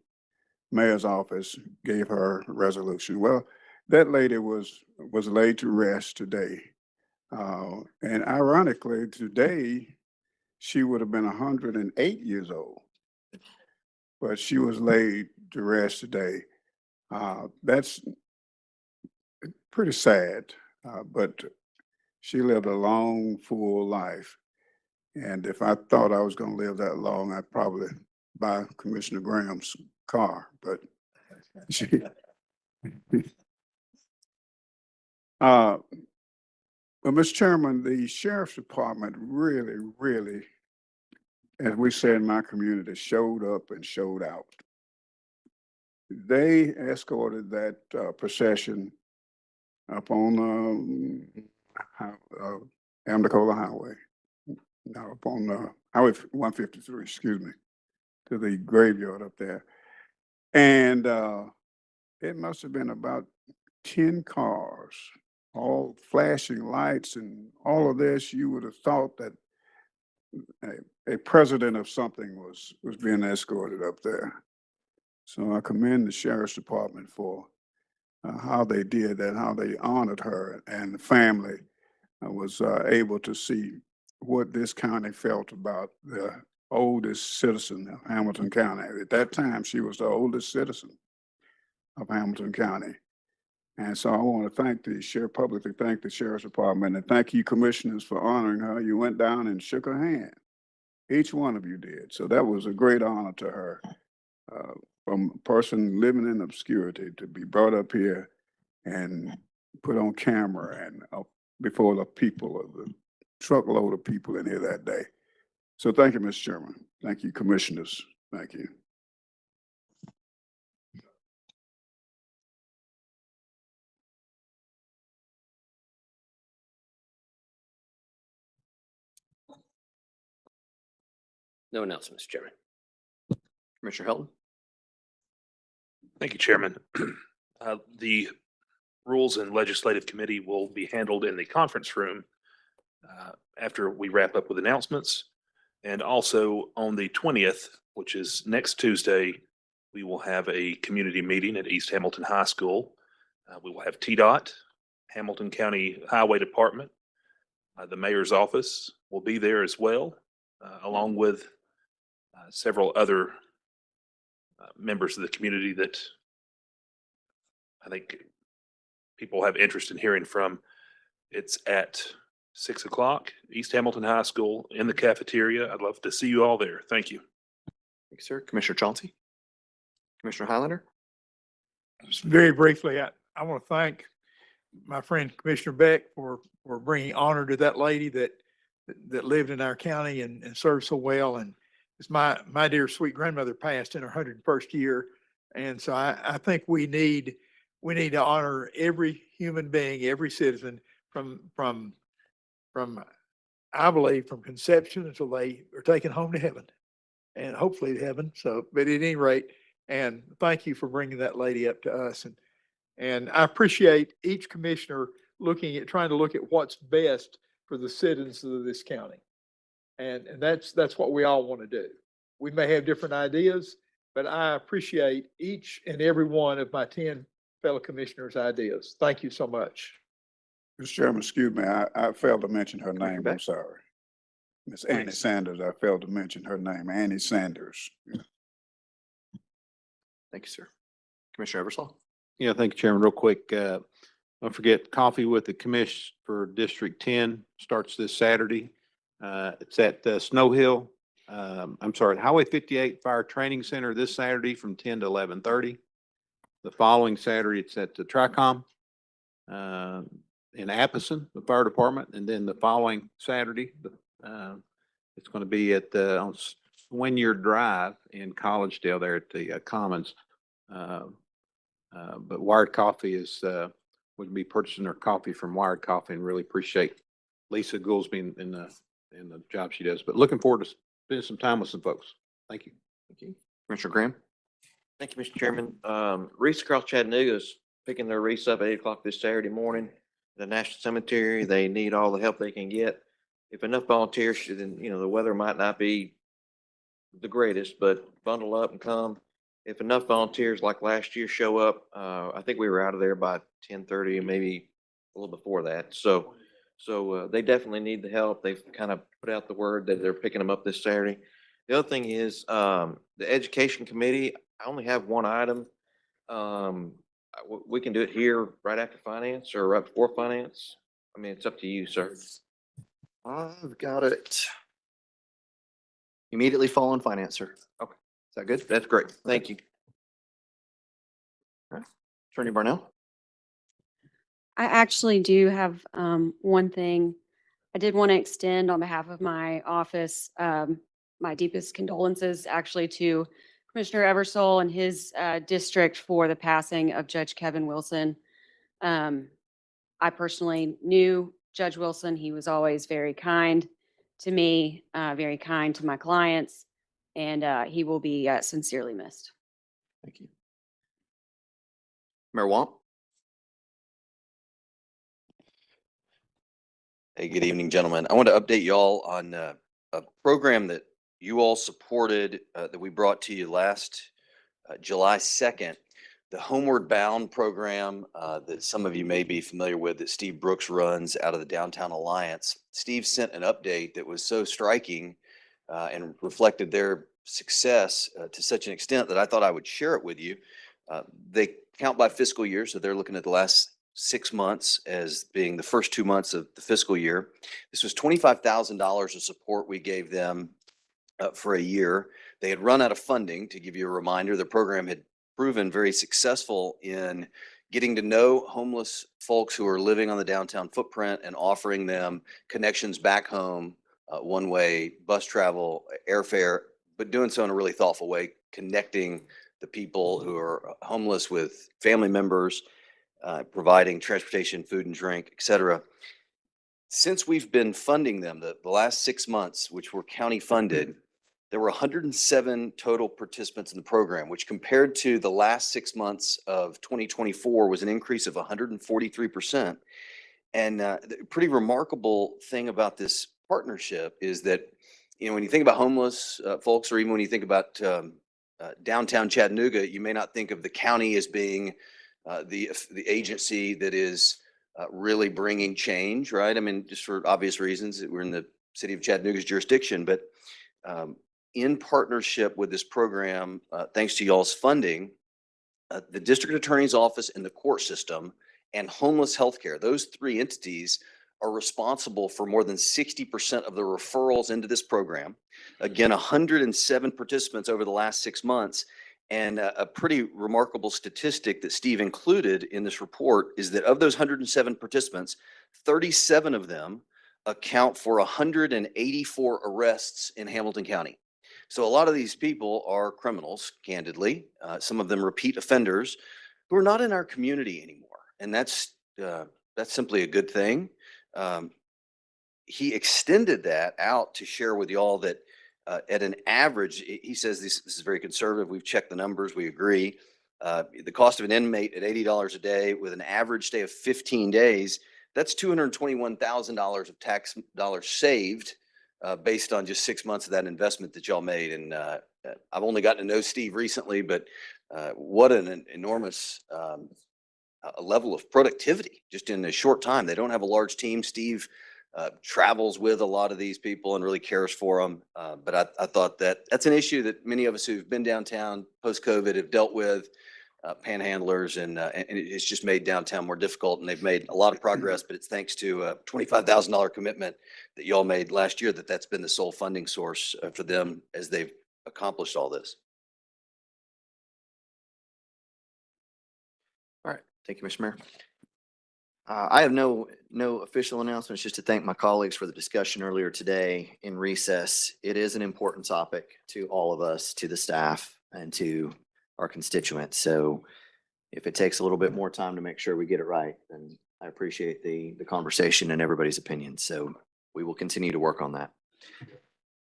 mayor's office gave her a resolution. Well, that lady was laid to rest today. And ironically, today, she would have been 108 years old, but she was laid to rest today. That's pretty sad, but she lived a long, full life. And if I thought I was going to live that long, I'd probably buy Commissioner Graham's car, but she, well, Mr. Chairman, the Sheriff's Department really, as we say in my community, showed up and showed out. They escorted that procession up on Amdacola Highway, no, up on Highway 153, excuse me, to the graveyard up there. And it must have been about 10 cars, all flashing lights and all of this. You would have thought that a president of something was being escorted up there. So I commend the Sheriff's Department for how they did that, how they honored her, and the family was able to see what this county felt about the oldest citizen of Hamilton County. At that time, she was the oldest citizen of Hamilton County. And so I want to thank the sheriff, publicly thank the sheriff's department, and thank you commissioners for honoring her. You went down and shook her hand. Each one of you did. So that was a great honor to her. From a person living in obscurity to be brought up here and put on camera and before the people of the truckload of people in here that day. So thank you, Mr. Chairman. Thank you, commissioners. Thank you. No announcements, Chairman. Commissioner Hilton. Thank you, Chairman. The Rules and Legislative Committee will be handled in the conference room after we wrap up with announcements. And also on the 20th, which is next Tuesday, we will have a community meeting at East Hamilton High School. We will have TDOT, Hamilton County Highway Department, the mayor's office will be there as well, along with several other members of the community that I think people have interest in hearing from. It's at 6 o'clock, East Hamilton High School in the cafeteria. I'd love to see you all there. Thank you. Thank you, sir. Commissioner Chauncey. Commissioner Highlander. Just very briefly, I want to thank my friend Commissioner Beck for bringing honor to that lady that lived in our county and served so well. And it's my dear sweet grandmother passed in her 101st year. And so I think we need to honor every human being, every citizen from I believe from conception until they are taken home to heaven, and hopefully to heaven. So, but at any rate, and thank you for bringing that lady up to us. And I appreciate each commissioner trying to look at what's best for the citizens of this county. And that's what we all want to do. We may have different ideas, but I appreciate each and every one of my 10 fellow commissioners' ideas. Thank you so much. Mr. Chairman, excuse me, I failed to mention her name. I'm sorry. Miss Annie Sanders, I failed to mention her name, Annie Sanders. Thank you, sir. Commissioner Eversole. Yeah, thank you, Chairman. Real quick, don't forget Coffee with the Commish for District 10 starts this Saturday. It's at Snow Hill. Highway 58 Fire Training Center this Saturday from 10 to 11:30. The following Saturday, it's at the Tricom in Appleton, the fire department. And then the following Saturday, it's going to be at on Swineyard Drive in Collegedale there at the Commons. But Wired Coffee is would be purchasing their coffee from Wired Coffee, and really appreciate Lisa Goolsby in the job she does. But looking forward to spending some time with some folks. Thank you. Thank you. Commissioner Graham. Thank you, Mr. Chairman. Reese across Chattanooga is picking their wreaths up at 8 o'clock this Saturday morning at the National Cemetery. They need all the help they can get. If enough volunteers, then, the weather might not be the greatest, but bundle up and come. If enough volunteers like last year show up, I think we were out of there by 10:30, maybe a little before that. So they definitely need the help. They've kind of put out the word that they're picking them up this Saturday. The other thing is, the Education Committee, I only have one item. We can do it here right after finance or right before finance. I mean, it's up to you, sir. I've got it. Immediately following finance, sir. Okay. Is that good? That's great. Thank you. All right. Attorney Barnell. I actually do have one thing. I did want to extend on behalf of my office, my deepest condolences actually to Commissioner Eversole and his district for the passing of Judge Kevin Wilson. I personally knew Judge Wilson. He was always very kind to me, very kind to my clients, and he will be sincerely missed. Thank you. Mayor Wamp. Hey, good evening, gentlemen. I want to update y'all on a program that you all supported that we brought to you last July 2nd, the Homeward Bound program that some of you may be familiar with that Steve Brooks runs out of the Downtown Alliance. Steve sent an update that was so striking and reflected their success to such an extent that I thought I would share it with you. They count by fiscal year, so they're looking at the last 6 months as being the first 2 months of the fiscal year. This was $25,000 of support we gave them for a year. They had run out of funding. To give you a reminder, the program had proven very successful in getting to know homeless folks who are living on the downtown footprint and offering them connections back home, one-way bus travel, airfare, but doing so in a really thoughtful way, connecting the people who are homeless with family members, providing transportation, food and drink, et cetera. Since we've been funding them, the last 6 months, which were county funded, there were 107 total participants in the program, which compared to the last 6 months of 2024 was an increase of 143%. And the pretty remarkable thing about this partnership is that, you know, when you think about homeless folks, or even when you think about downtown Chattanooga, you may not think of the county as being the agency that is really bringing change, right? I mean, just for obvious reasons, we're in the city of Chattanooga's jurisdiction, but in partnership with this program, thanks to y'all's funding, the district attorney's office and the court system and homeless healthcare, those three entities are responsible for more than 60% of the referrals into this program. Again, 107 participants over the last 6 months. And a pretty remarkable statistic that Steve included in this report is that of those 107 participants, 37 of them account for 184 arrests in Hamilton County. So a lot of these people are criminals, candidly. Some of them repeat offenders who are not in our community anymore. And that's simply a good thing. He extended that out to share with y'all that at an average, he says this is very conservative. We've checked the numbers. We agree. The cost of an inmate at $80 a day with an average stay of 15 days, that's $221,000 of tax dollars saved based on just 6 months of that investment that y'all made. And I've only gotten to know Steve recently, but what an enormous level of productivity just in a short time. They don't have a large team. Steve travels with a lot of these people and really cares for them. But I thought that's an issue that many of us who've been downtown post-COVID have dealt with, panhandlers, and it's just made downtown more difficult. And they've made a lot of progress, but it's thanks to a $25,000 commitment that y'all made last year that's been the sole funding source for them as they've accomplished all this. All right. Thank you, Mr. Mayor. I have no official announcements, just to thank my colleagues for the discussion earlier today in recess. It is an important topic to all of us, to the staff, and to our constituents. So if it takes a little bit more time to make sure we get it right, then I appreciate the conversation and everybody's opinion. So we will continue to work on that.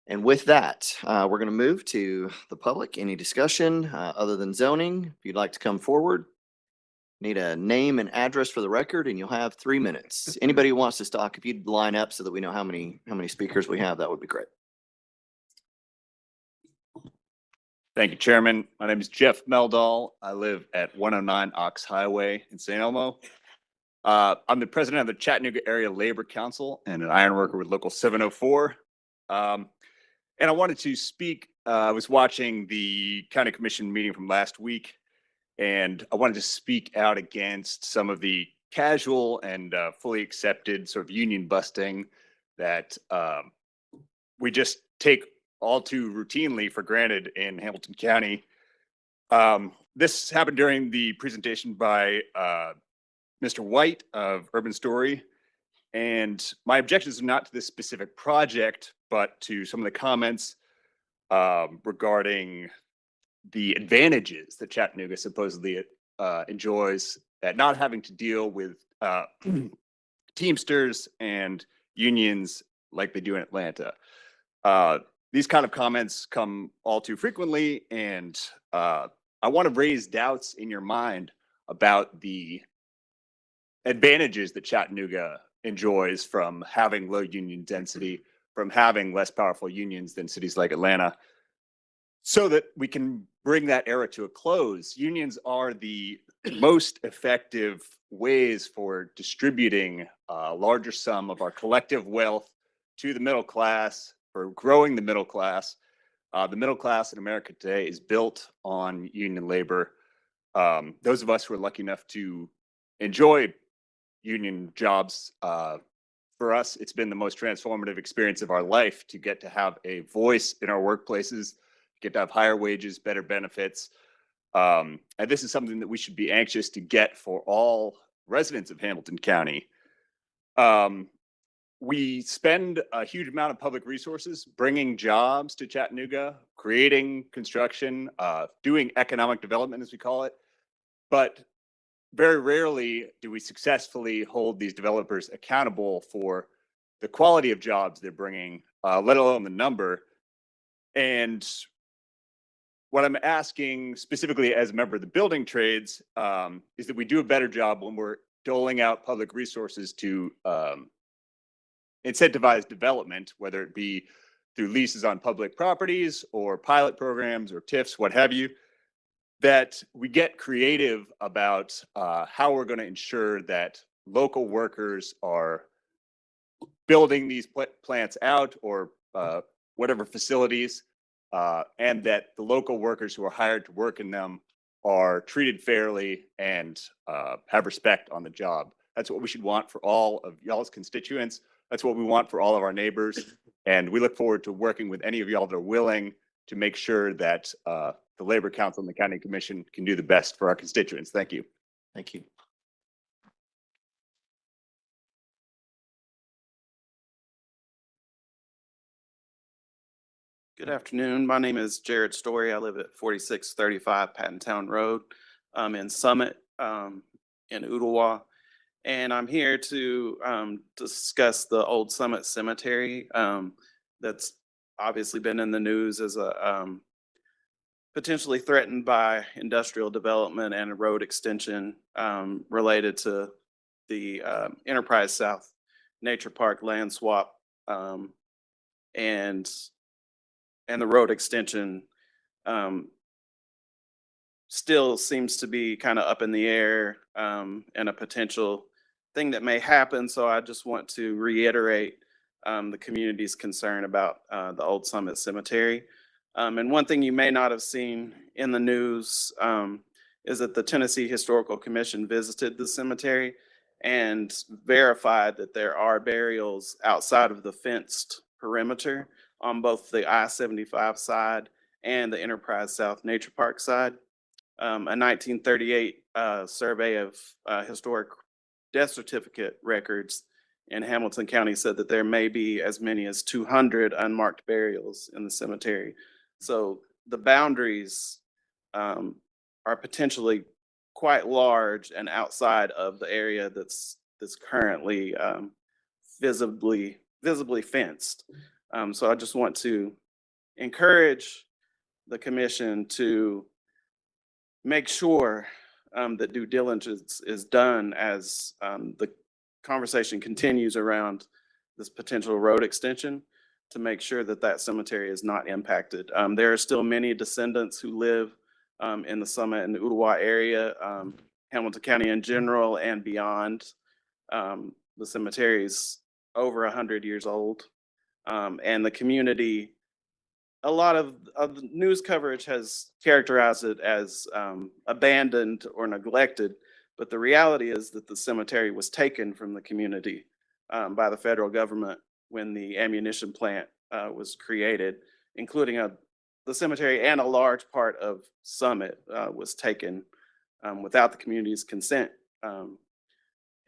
And with that, we're going to move to the public. Any discussion other than zoning? If you'd like to come forward, need a name and address for the record, and you'll have 3 minutes. Anybody who wants to talk, if you'd line up so that we know how many speakers we have, that would be great. Thank you, Chairman. My name is Jeff Meldal. I live at 109 Ox Highway in St. Elmo. I'm the president of the Chattanooga Area Labor Council and an iron worker with Local 704. And I wanted to speak. I was watching the County Commission meeting from last week, and I wanted to speak out against some of the casual and fully accepted sort of union busting that we just take all too routinely for granted in Hamilton County. This happened during the presentation by Mr. White of Urban Story. And my objections are not to this specific project, but to some of the comments regarding the advantages that Chattanooga supposedly enjoys at not having to deal with Teamsters and unions like they do in Atlanta. These kind of comments come all too frequently, and I want to raise doubts in your mind about the advantages that Chattanooga enjoys from having low union density, from having less powerful unions than cities like Atlanta, so that we can bring that era to a close. Unions are the most effective ways for distributing a larger sum of our collective wealth to the middle class, for growing the middle class. The middle class in America today is built on union labor. Those of us who are lucky enough to enjoy union jobs, for us, it's been the most transformative experience of our life to get to have a voice in our workplaces, get to have higher wages, better benefits. And this is something that we should be anxious to get for all residents of Hamilton County. We spend a huge amount of public resources bringing jobs to Chattanooga, creating construction, doing economic development, as we call it. But very rarely do we successfully hold these developers accountable for the quality of jobs they're bringing, let alone the number. And what I'm asking specifically as a member of the building trades is that we do a better job when we're doling out public resources to incentivize development, whether it be through leases on public properties or pilot programs or TIFs, what have you, that we get creative about how we're going to ensure that local workers are building these plants out or whatever facilities, and that the local workers who are hired to work in them are treated fairly and have respect on the job. That's what we should want for all of y'all's constituents. That's what we want for all of our neighbors. And we look forward to working with any of y'all that are willing to make sure that the Labor Council and the County Commission can do the best for our constituents. Thank you. Thank you. Good afternoon. My name is Jared Story. I live at 4635 Pattontown Road in Summit, in Ooltewah. And I'm here to discuss the old Summit Cemetery that's obviously been in the news as a potentially threatened by industrial development and a road extension related to the Enterprise South Nature Park land swap and the road extension still seems to be kind of up in the air and a potential thing that may happen. So I just want to reiterate the community's concern about the Old Summit Cemetery. And one thing you may not have seen in the news is that the Tennessee Historical Commission visited the cemetery and verified that there are burials outside of the fenced perimeter on both the I-75 side and the Enterprise South Nature Park side. A 1938 survey of historic death certificate records in Hamilton County said that there may be as many as 200 unmarked burials in the cemetery. So the boundaries are potentially quite large and outside of the area that's currently visibly fenced. So I just want to encourage the commission to make sure that due diligence is done as the conversation continues around this potential road extension to make sure that that cemetery is not impacted. There are still many descendants who live in the Summit and Ooltewah area, Hamilton County in general and beyond. The cemetery is over 100 years old. And the community, a lot of the news coverage has characterized it as abandoned or neglected, but the reality is that the cemetery was taken from the community by the federal government when the ammunition plant was created, including the cemetery, and a large part of Summit was taken without the community's consent.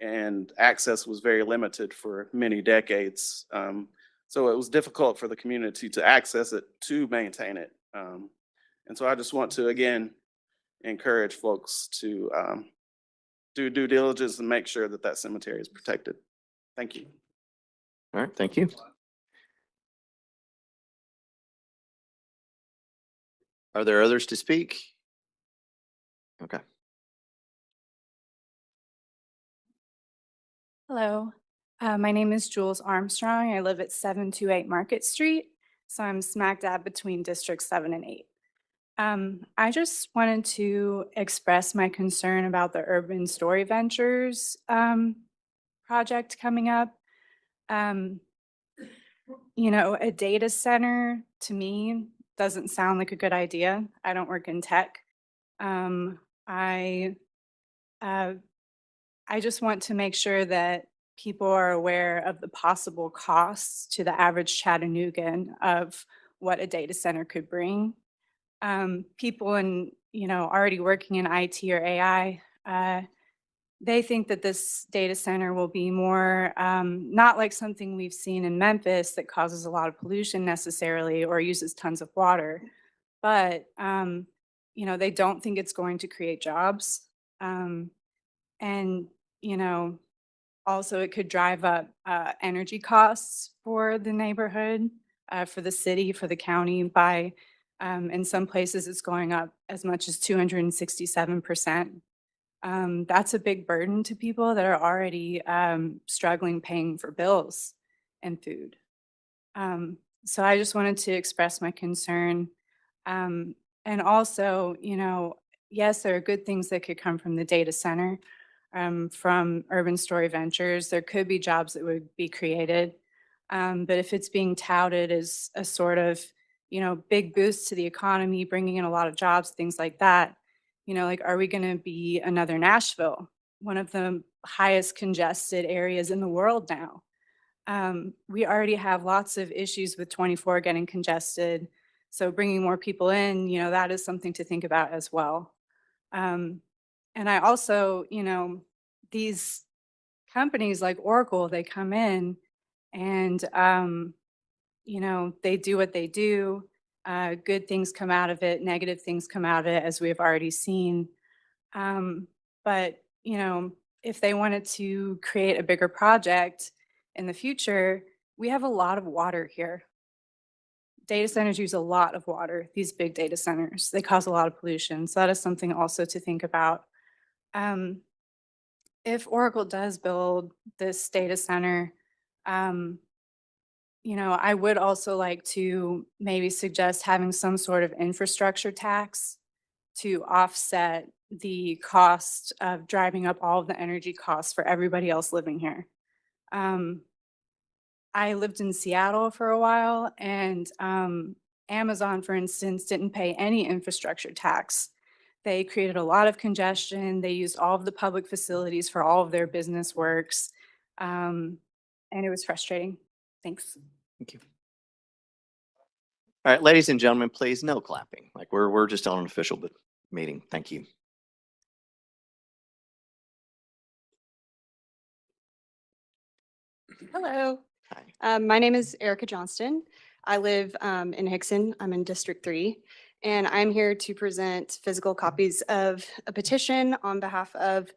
And access was very limited for many decades. So it was difficult for the community to access it, to maintain it. And so I just want to, again, encourage folks to do due diligence and make sure that that cemetery is protected. Thank you. All right, thank you. Are there others to speak? Okay. Hello, my name is Jules Armstrong. I live at 728 Market Street, so I'm smack dab between Districts 7 and 8. I just wanted to express my concern about the Urban Story Ventures project coming up. You know, a data center to me doesn't sound like a good idea. I don't work in tech. I, uh, I just want to make sure that people are aware of the possible costs to the average Chattanoogan of what a data center could bring. People in, already working in IT or AI, they think that this data center will be more, not like something we've seen in Memphis that causes a lot of pollution necessarily or uses tons of water. But, they don't think it's going to create jobs. And, you know, also it could drive up energy costs for the neighborhood, for the city, for the county by, in some places it's going up as much as 267%. That's a big burden to people that are already struggling paying for bills and food. So I just wanted to express my concern. And also, yes, there are good things that could come from the data center, from Urban Story Ventures. There could be jobs that would be created. But if it's being touted as a sort of, big boost to the economy, bringing in a lot of jobs, things like that, like, are we going to be another Nashville, one of the highest congested areas in the world now? We already have lots of issues with 24 getting congested. So bringing more people in, that is something to think about as well. And I also, these companies like Oracle, they come in and, they do what they do. Good things come out of it, negative things come out of it, as we have already seen. But, if they wanted to create a bigger project in the future, we have a lot of water here. Data centers use a lot of water, these big data centers. They cause a lot of pollution. So that is something also to think about. If Oracle does build this data center, I would also like to maybe suggest having some sort of infrastructure tax to offset the cost of driving up all of the energy costs for everybody else living here. I lived in Seattle for a while, and Amazon, for instance, didn't pay any infrastructure tax. They created a lot of congestion. They used all of the public facilities for all of their business works. And it was frustrating. Thanks. Thank you. All right, ladies and gentlemen, please, no clapping. Like we're just on an official meeting. Thank you. Hello. Hi. My name is Erica Johnston. I live in Hickson. I'm in District 3, and I'm here to present physical copies of a petition on behalf of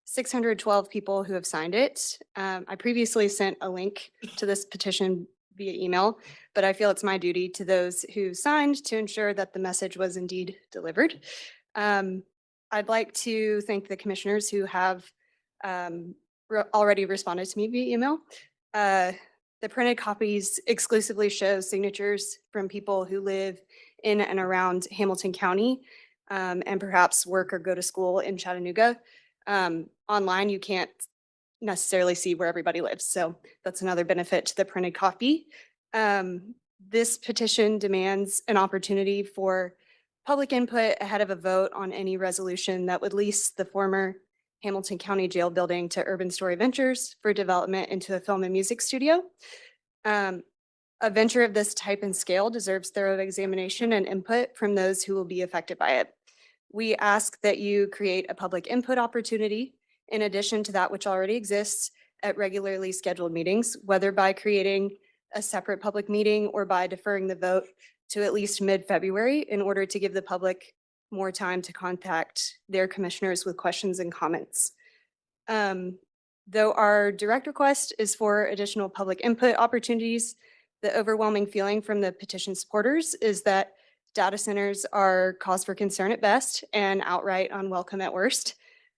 612 people who have signed it. I previously sent a link to this petition via email, but I feel it's my duty to those who signed to ensure that the message was indeed delivered. I'd like to thank the commissioners who have already responded to me via email. The printed copies exclusively show signatures from people who live in and around Hamilton County, and perhaps work or go to school in Chattanooga. Online, you can't necessarily see where everybody lives, so that's another benefit to the printed copy. This petition demands an opportunity for public input ahead of a vote on any resolution that would lease the former Hamilton County Jail building to Urban Story Ventures for development into a film and music studio. A venture of this type and scale deserves thorough examination and input from those who will be affected by it. We ask that you create a public input opportunity in addition to that which already exists at regularly scheduled meetings, whether by creating a separate public meeting or by deferring the vote to at least mid-February in order to give the public more time to contact their commissioners with questions and comments. Though our direct request is for additional public input opportunities, the overwhelming feeling from the petition supporters is that data centers are cause for concern at best and outright unwelcome at worst.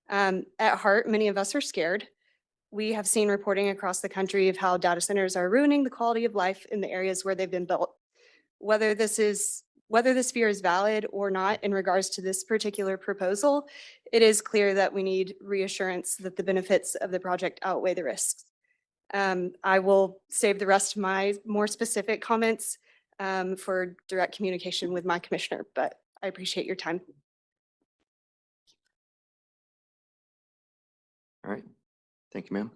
At heart, many of us are scared. We have seen reporting across the country of how data centers are ruining the quality of life in the areas where they've been built. Whether this fear is valid or not in regards to this particular proposal, it is clear that we need reassurance that the benefits of the project outweigh the risks. I will save the rest of my more specific comments for direct communication with my commissioner, but I appreciate your time. All right. Thank you, ma'am.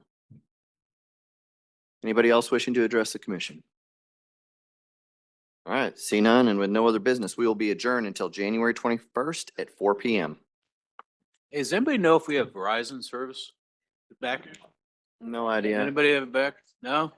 Anybody else wishing to address the commission? All right, see none, and with no other business, we will be adjourned until January 21st at 4 PM. Hey, does anybody know if we have Verizon service back? No idea. Anybody have it back? No?